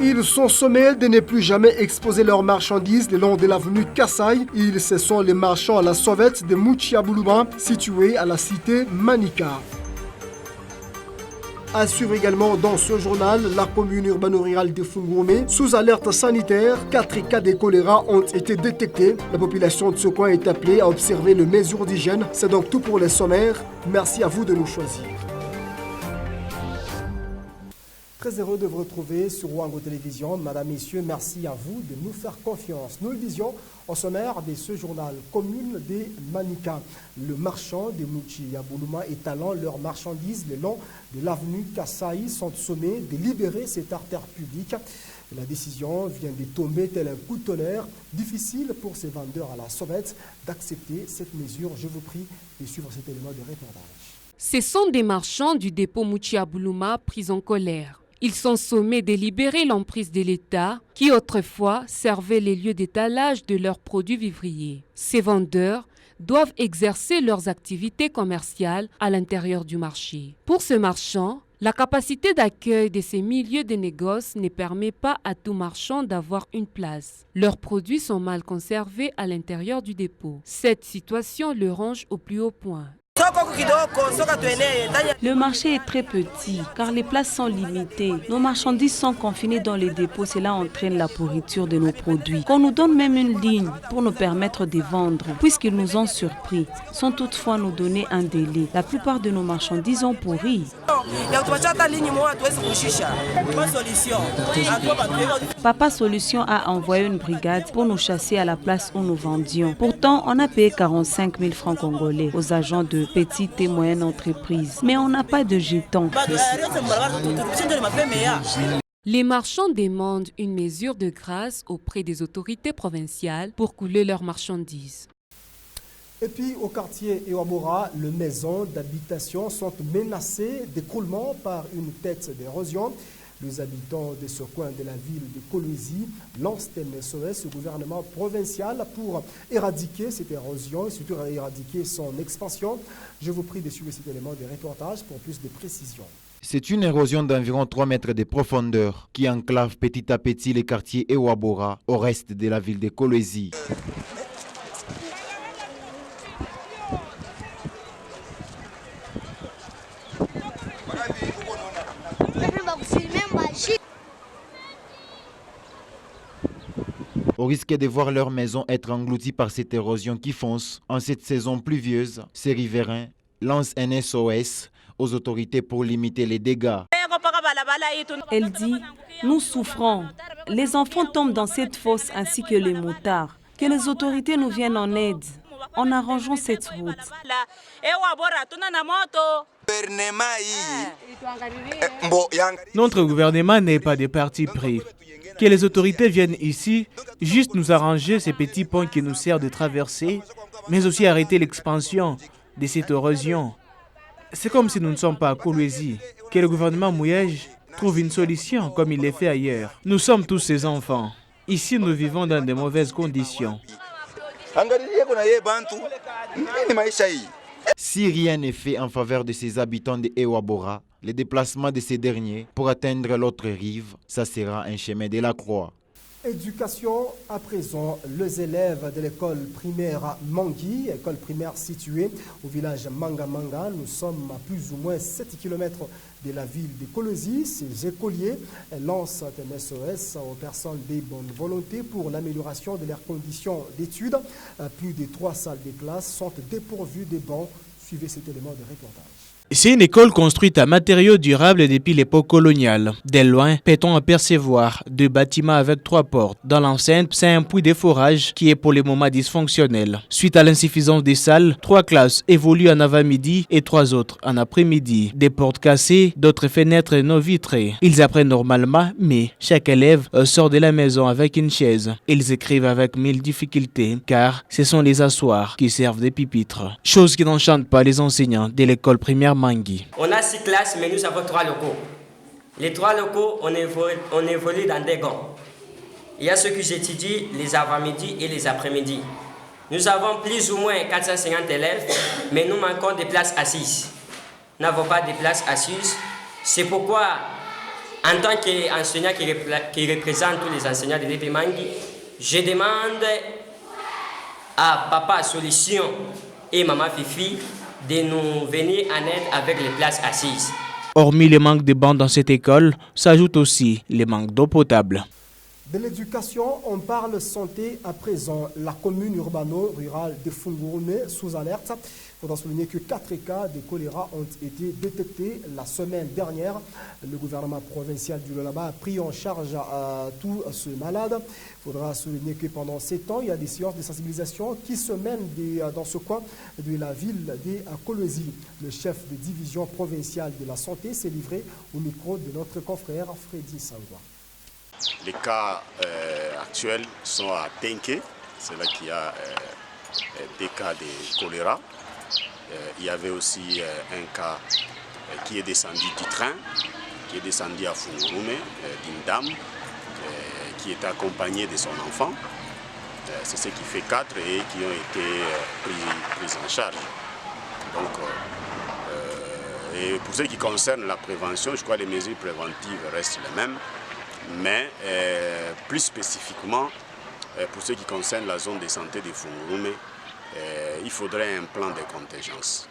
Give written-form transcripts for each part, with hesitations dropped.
Ils sont sommés de ne plus jamais exposer leurs marchandises le long de l'avenue Kassai. Ce sont les marchands à la sauvette de Mouchiaboulouma, situés à la cité Manika. À suivre également dans ce journal, la commune urbano-rurale de Fungomé, sous alerte sanitaire, 4 cas de choléra ont été détectés. La population de ce coin est appelée à observer les mesures d'hygiène. C'est donc tout pour les sommaires. Merci à vous de nous choisir. Très heureux de vous retrouver sur Wango Télévision. Madame, Messieurs, merci à vous de nous faire confiance. Nous le disions au sommaire de ce journal, commune de Manika. Le marchand de Mouchiaboulouma étalant leurs marchandises le long de l'avenue Kassai sont sommés de libérer cette artère publique. La décision vient de tomber tel un coup de tonnerre. Difficile pour ces vendeurs à la sauvette d'accepter cette mesure. Je vous prie de suivre cet élément de reportage. Ce sont des marchands du dépôt Mouchiaboulouma pris en colère. Ils sont sommés de libérer l'emprise de l'État qui autrefois servait les lieux d'étalage de leurs produits vivriers. Ces vendeurs doivent exercer leurs activités commerciales à l'intérieur du marché. Pour ce marchand, la capacité d'accueil de ces milieux de négoce ne permet pas à tout marchand d'avoir une place. Leurs produits sont mal conservés à l'intérieur du dépôt. Cette situation le ronge au plus haut point. Le marché est très petit car les places sont limitées. Nos marchandises sont confinées dans les dépôts, cela entraîne la pourriture de nos produits. Qu'on nous donne même une ligne pour nous permettre de vendre, puisqu'ils nous ont surpris, sans toutefois nous donner un délai. La plupart de nos marchandises ont pourri. Papa Solution a envoyé une brigade pour nous chasser à la place où nous vendions. Pourtant, on a payé 45 000 francs congolais aux agents de petites et moyennes entreprises. Mais on n'a pas de jetons. Les marchands demandent une mesure de grâce auprès des autorités provinciales pour couler leurs marchandises. Et puis au quartier Ewabora, les maisons d'habitation sont menacées d'écroulement par une tête d'érosion. Les habitants de ce coin de la ville de Kolwezi lancent un SOS au gouvernement provincial pour éradiquer cette érosion et surtout éradiquer son expansion. Je vous prie de suivre cet élément de reportage pour plus de précision. C'est une érosion d'environ 3 mètres de profondeur qui enclave petit à petit les quartiers Ewabora au reste de la ville de Kolwezi. Au risque de voir leur maison être engloutie par cette érosion qui fonce en cette saison pluvieuse, ces riverains lancent un SOS aux autorités pour limiter les dégâts. Elle dit, nous souffrons. Les enfants tombent dans cette fosse ainsi que les motards. Que les autorités nous viennent en aide en arrangeant cette route. Notre gouvernement n'est pas de parti pris. Que les autorités viennent ici, juste nous arranger ces petits ponts qui nous servent de traverser, mais aussi arrêter l'expansion de cette érosion. C'est comme si nous ne sommes pas à Kolwezi. Que le gouvernement Mouyej trouve une solution comme il l'a fait ailleurs. Nous sommes tous ses enfants. Ici, nous vivons dans de mauvaises conditions. Si rien n'est fait en faveur de ces habitants de Ewabora, le déplacement de ces derniers pour atteindre l'autre rive, ça sera un chemin de la croix. Éducation à présent, les élèves de l'école primaire Mangui, école primaire située au village Manga. Nous sommes à plus ou moins 7 km de la ville de Kolwezi. Ces écoliers lancent un SOS aux personnes de bonne volonté pour l'amélioration de leurs conditions d'études. Plus de 3 salles de classe sont dépourvues de bancs. Suivez cet élément de reportage. C'est une école construite à matériaux durables depuis l'époque coloniale. Dès loin, peut-on apercevoir 2 bâtiments avec 3 portes. Dans l'enceinte, c'est un puits de forage qui est pour le moment dysfonctionnel. Suite à l'insuffisance des salles, 3 classes évoluent en avant-midi et 3 autres en après-midi. Des portes cassées, d'autres fenêtres non vitrées. Ils apprennent normalement, mais chaque élève sort de la maison avec une chaise. Ils écrivent avec 1000 difficultés, car ce sont les asseoirs qui servent de pupitres. Chose qui n'enchante pas les enseignants de l'école primaire Mangui. On a 6 classes, mais nous avons 3 locaux. Les 3 locaux, on évolue dans des gants. Il y a ceux qui étudient les avant-midi et les après-midi. Nous avons plus ou moins 450 élèves, mais nous manquons de places assises. Nous n'avons pas de places assises. C'est pourquoi En tant qu'enseignant qui représente tous les enseignants de l'EP Mangui, je demande à Papa Solution et Maman Fifi de nous venir en aide avec les places assises. Hormis le manque de bancs dans cette école, s'ajoute aussi le manque d'eau potable. De l'éducation, on parle santé à présent. La commune urbano-rurale de Fungurume sous alerte. Il faudra souligner que 4 cas de choléra ont été détectés la semaine dernière. Le gouvernement provincial du Lualaba a pris en charge tous ces malades. Il faudra souligner que pendant 7 ans, il y a des séances de sensibilisation qui se mènent dans ce coin de la ville de Kolwezi. Le chef de division provinciale de la santé s'est livré au micro de notre confrère Freddy Sangwa. Les cas actuels sont à Tenke, c'est là qu'il y a des cas de choléra. Il y avait aussi un cas qui est descendu du train, qui est descendu à Fungurume, d'une dame qui était accompagnée de son enfant. C'est ce qui fait 4 et qui ont été pris en charge. Donc, et pour ce qui concerne la prévention, je crois que les mesures préventives restent les mêmes. Mais plus spécifiquement, pour ce qui concerne la zone de santé de Fungurume, il faudrait un plan de contingence.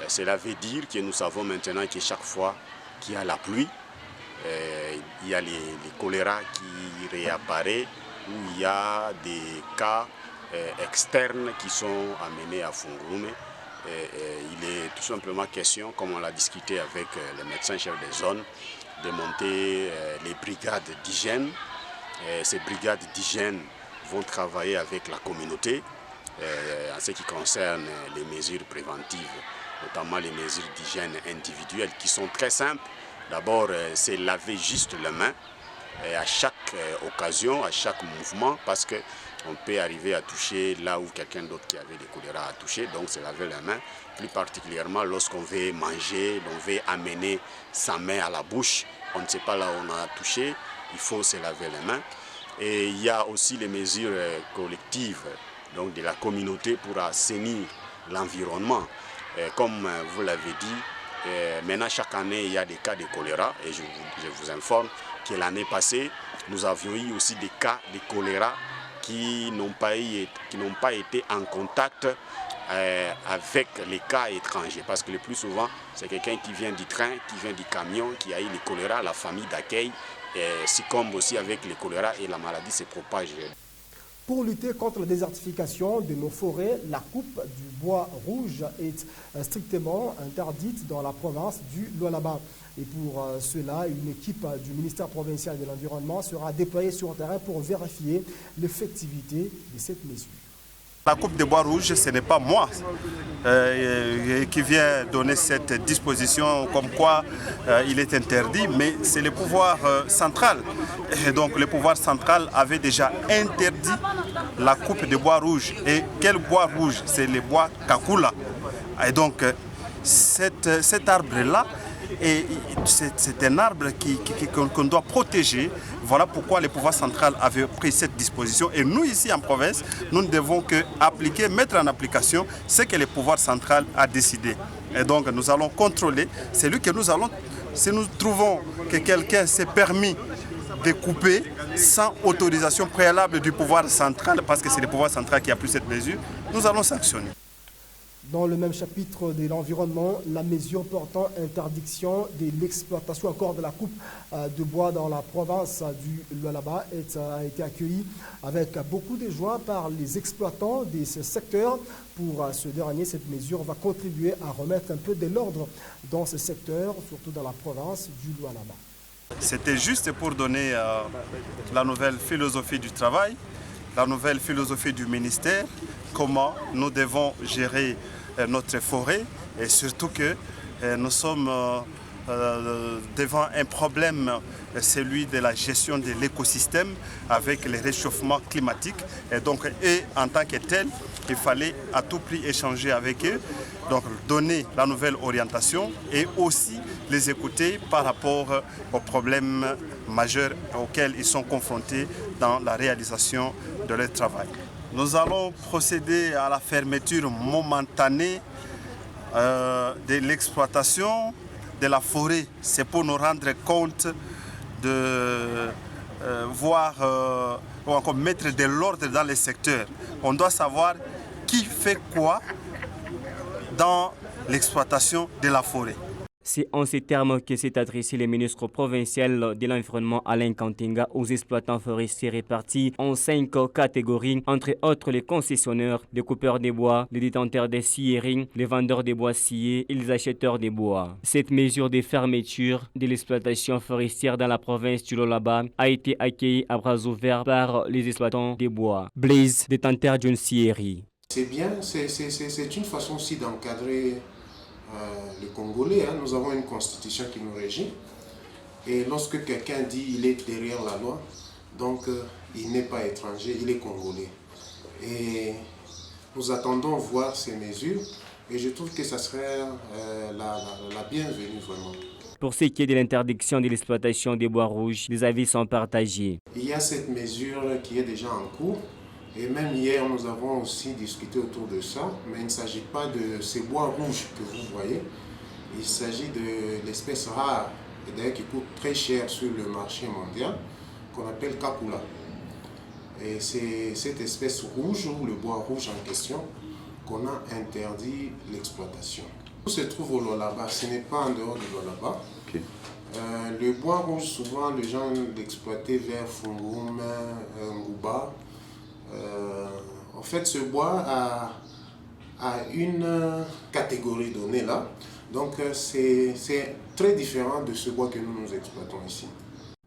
Cela veut dire que nous savons maintenant que chaque fois qu'il y a la pluie, il y a les choléra qui réapparaissent, où il y a des cas externes qui sont amenés à Fungurume. Il est tout simplement question, comme on l'a discuté avec les médecins chefs des zones, de monter les brigades d'hygiène. Ces brigades d'hygiène vont travailler avec la communauté en ce qui concerne les mesures préventives, notamment les mesures d'hygiène individuelles qui sont très simples. D'abord, c'est laver juste les mains à chaque occasion, à chaque mouvement, parce qu'on peut arriver à toucher là où quelqu'un d'autre qui avait des choléra a touché, donc c'est laver les mains. Plus particulièrement lorsqu'on veut manger, on veut amener sa main à la bouche, on ne sait pas là où on a touché, il faut se laver les mains. Et il y a aussi les mesures collectives donc de la communauté pour assainir l'environnement. Comme vous l'avez dit, maintenant chaque année il y a des cas de choléra et je vous informe que l'année passée nous avions eu aussi des cas de choléra qui n'ont pas été en contact avec les cas étrangers. Parce que le plus souvent, c'est quelqu'un qui vient du train, qui vient du camion, qui a eu le choléra, la famille d'accueil succombe aussi avec le choléra et la maladie se propage. Pour lutter contre la désertification de nos forêts, la coupe du bois rouge est strictement interdite dans la province du Lualaba. Et pour cela, une équipe du ministère provincial de l'Environnement sera déployée sur le terrain pour vérifier l'effectivité de cette mesure. La coupe de bois rouge, ce n'est pas moi qui viens donner cette disposition comme quoi il est interdit, mais c'est le pouvoir central. Et donc le pouvoir central avait déjà interdit la coupe de bois rouge. Et quel bois rouge? C'est le bois Kakula. Et donc cet arbre-là, c'est un arbre qu'on doit protéger. Voilà pourquoi le pouvoir central avait pris cette disposition. Et nous, ici en province, nous ne devons qu'appliquer, mettre en application ce que le pouvoir central a décidé. Et donc, nous allons contrôler celui que nous allons... Si nous trouvons que quelqu'un s'est permis de couper sans autorisation préalable du pouvoir central, parce que c'est le pouvoir central qui a pris cette mesure, nous allons sanctionner. Dans le même chapitre de l'environnement, la mesure portant interdiction de l'exploitation encore de la coupe de bois dans la province du Lualaba a été accueillie avec beaucoup de joie par les exploitants de ce secteur. Pour ce dernier, cette mesure va contribuer à remettre un peu de l'ordre dans ce secteur, surtout dans la province du Lualaba. C'était juste pour donner la nouvelle philosophie du travail, la nouvelle philosophie du ministère, comment nous devons gérer notre forêt et surtout que nous sommes devant un problème, celui de la gestion de l'écosystème avec le réchauffement climatique. Et donc, en tant que tel, il fallait à tout prix échanger avec eux, donc donner la nouvelle orientation et aussi les écouter par rapport aux problèmes majeurs auxquels ils sont confrontés dans la réalisation de leur travail. Nous allons procéder à la fermeture momentanée de l'exploitation de la forêt. C'est pour nous rendre compte de voir ou encore mettre de l'ordre dans les secteurs. On doit savoir qui fait quoi dans l'exploitation de la forêt. C'est en ces termes que s'est adressé le ministre provincial de l'Environnement Alain Kantenga aux exploitants forestiers répartis en 5 catégories, entre autres les concessionnaires, les coupeurs de bois, les détenteurs des scieries, les vendeurs de bois sciés et les acheteurs de bois. Cette mesure de fermeture de l'exploitation forestière dans la province du Lualaba a été accueillie à bras ouverts par les exploitants de bois. Blaise, détenteur d'une scierie. C'est bien, c'est une façon aussi d'encadrer les Congolais. Nous avons une constitution qui nous régit. Et lorsque quelqu'un dit qu'il est derrière la loi, donc il n'est pas étranger, il est Congolais. Et nous attendons voir ces mesures et je trouve que ça serait la bienvenue vraiment. Pour ce qui est de l'interdiction de l'exploitation des bois rouges, les avis sont partagés. Il y a cette mesure qui est déjà en cours. Et même hier, nous avons aussi discuté autour de ça, mais il ne s'agit pas de ces bois rouges que vous voyez. Il s'agit de l'espèce rare, et d'ailleurs qui coûte très cher sur le marché mondial, qu'on appelle Kakula. Et c'est cette espèce rouge, ou le bois rouge en question, qu'on a interdit l'exploitation. Où se trouve au Lualaba, ce n'est pas en dehors du Lualaba. Okay. Le bois rouge, souvent, les gens l'exploitaient vers Fungoum, Ngouba. En fait, ce bois a une catégorie donnée là, donc c'est très différent de ce bois que nous exploitons ici.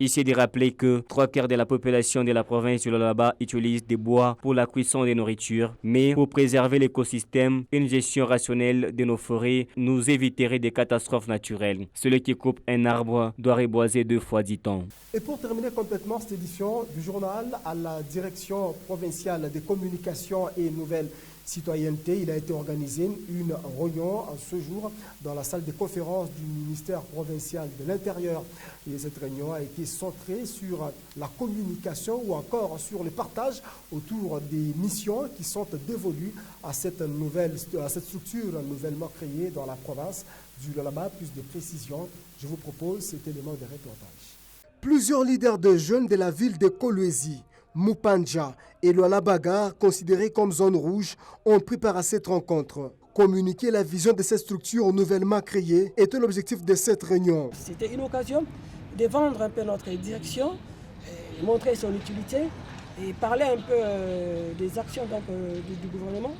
Ici de rappeler que 3/4 de la population de la province du Lualaba utilise des bois pour la cuisson des nourritures, mais pour préserver l'écosystème, une gestion rationnelle de nos forêts nous éviterait des catastrophes naturelles. Celui qui coupe un arbre doit reboiser 2 fois, dit-on. Et pour terminer complètement cette édition du journal, à la direction provinciale des communications et nouvelles citoyenneté, il a été organisé une réunion ce jour dans la salle de conférence du ministère provincial de l'Intérieur. Et cette réunion a été centrée sur la communication ou encore sur le partage autour des missions qui sont dévolues à cette structure nouvellement créée dans la province du Lualaba. Plus de précisions, je vous propose cet élément de reportage. Plusieurs leaders de jeunes de la ville de Kolwezi, Mupanja et Lualaba, considérés comme zone rouge, ont pris part à cette rencontre. Communiquer la vision de cette structure nouvellement créée était l'objectif de cette réunion. C'était une occasion de vendre un peu notre direction, montrer son utilité et parler un peu des actions du gouvernement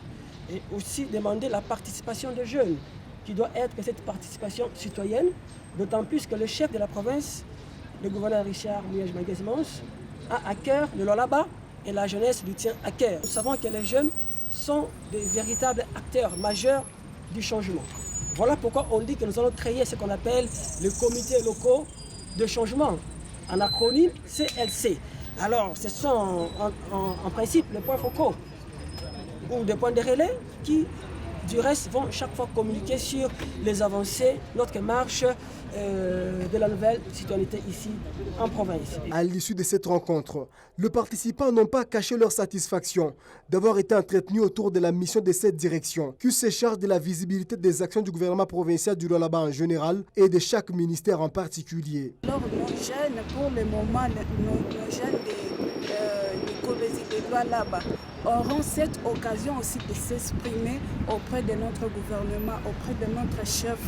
et aussi demander la participation des jeunes, qui doit être cette participation citoyenne, d'autant plus que le chef de la province, le gouverneur Richard Mouillage-Manguez-Mons, a à cœur le Lualaba et la jeunesse lui tient à cœur. Nous savons que les jeunes sont des véritables acteurs majeurs du changement. Voilà pourquoi on dit que nous allons créer ce qu'on appelle le comité locaux de changement, en acronyme CLC. Alors, ce sont en principe les points focaux ou des points de relais qui, du reste, vont chaque fois communiquer sur les avancées, notre marche de la nouvelle citoyenneté ici en province. À l'issue de cette rencontre, les participants n'ont pas caché leur satisfaction d'avoir été entretenus autour de la mission de cette direction, qui se charge de la visibilité des actions du gouvernement provincial du Lualaba en général et de chaque ministère en particulier. Alors nos jeunes, pour le moment, nos jeunes de Kolwezi de Lualaba auront cette occasion aussi de s'exprimer auprès de notre gouvernement, auprès de notre chef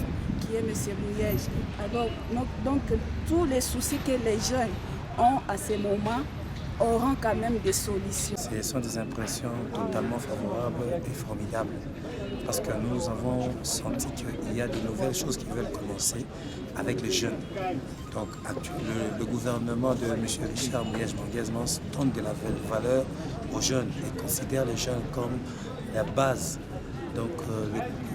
qui est M. Mouillage. Alors, donc tous les soucis que les jeunes ont à ce moment auront quand même des solutions. Ce sont des impressions totalement favorables et formidables parce que nous avons senti qu'il y a de nouvelles choses qui veulent commencer avec les jeunes. Donc le gouvernement de M. Richard Mouillage-Manguez-Mons donne de la valeur aux jeunes et considère les jeunes comme la base. Donc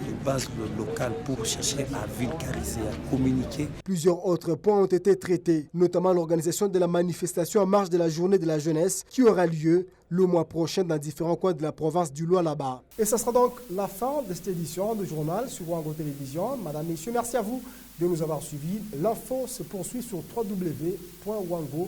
les bases locales pour chercher à vulgariser, à communiquer. Plusieurs autres points ont été traités, notamment l'organisation de la manifestation en marge de la journée de la jeunesse qui aura lieu le mois prochain dans différents coins de la province du Lualaba. Et ce sera donc la fin de cette édition du journal sur Wango Télévision. Madame, Messieurs, merci à vous de nous avoir suivis. L'info se poursuit sur www.wango.info.